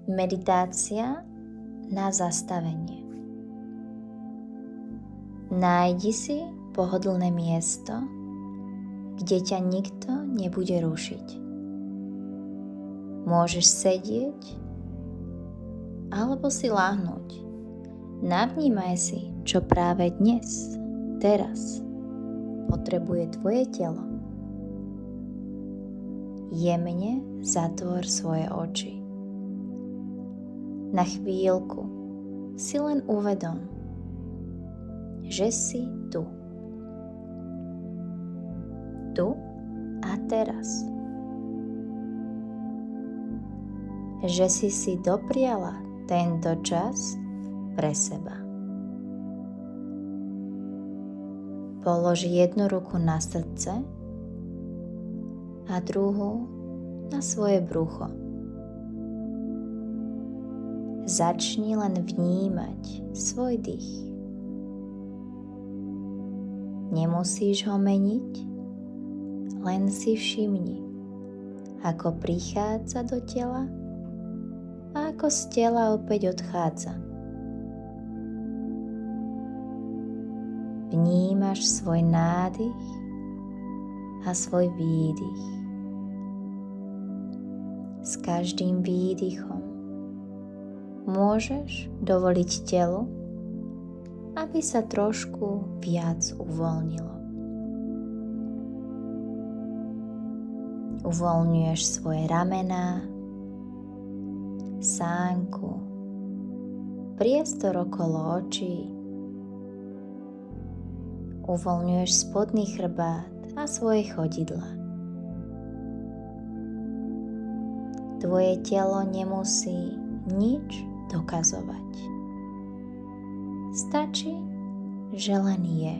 Meditácia na zastavenie. Nájdi si pohodlné miesto, kde ťa nikto nebude rušiť. Môžeš sedieť alebo si láhnuť. Navnímaj si, čo práve dnes, teraz potrebuje tvoje telo. Jemne zatvor svoje oči. Na chvíľku si len uvedom, že si tu. Tu a teraz. Že si dopriala tento čas pre seba. Polož jednu ruku na srdce a druhú na svoje brucho. Začni len vnímať svoj dých. Nemusíš ho meniť, len si všimni, ako prichádza do tela a ako z tela opäť odchádza. Vnímaš svoj nádych a svoj výdych. S každým výdychom môžeš dovoliť telu, aby sa trošku viac uvoľnilo. Uvoľňuješ svoje ramená, sánku, priestor okolo očí. Uvoľňuješ spodný chrbát a svoje chodidlá. Tvoje telo nemusí nič dokazovať. Stačí, že len je.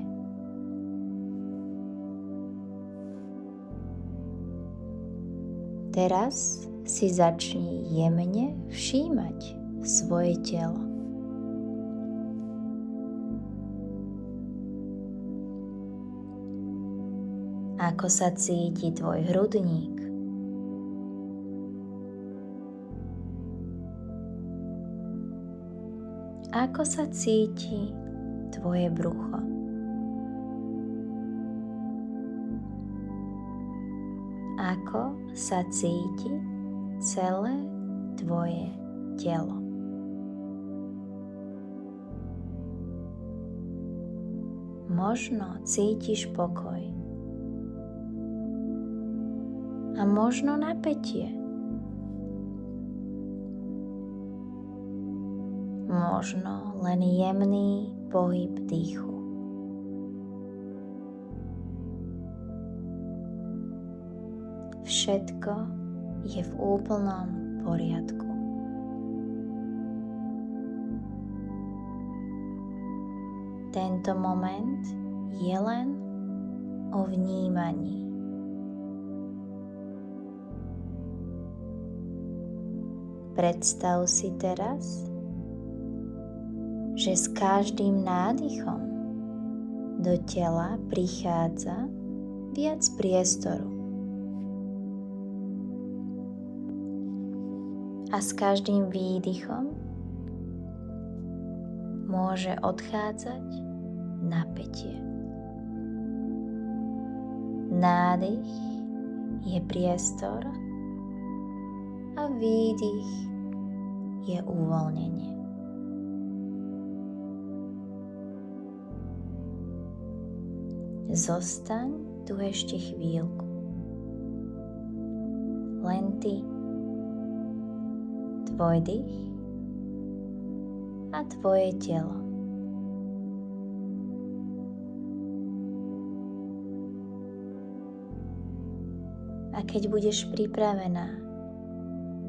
Teraz si začni jemne všímať svoje telo. Ako sa cíti tvoj hrudník? Ako sa cíti tvoje brucho? Ako sa cíti celé tvoje telo? Možno cítiš pokoj a možno napätie. Možno len jemný pohyb dýchu. Všetko je v úplnom poriadku. Tento moment je len o vnímaní. Predstav si teraz, že s každým nádychom do tela prichádza viac priestoru. A s každým výdychom môže odchádzať napätie. Nádych je priestor a výdych je uvoľnenie. Zostaň tu ešte chvíľku. Len ty, tvoj dých a tvoje telo. A keď budeš pripravená,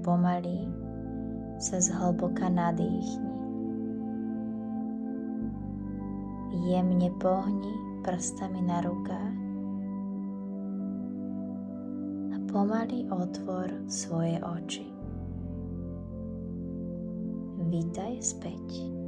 pomaly sa zhlboka nadýchni. Jemne pohni prstami na rukách a pomaly otvor svoje oči. Vítaj späť.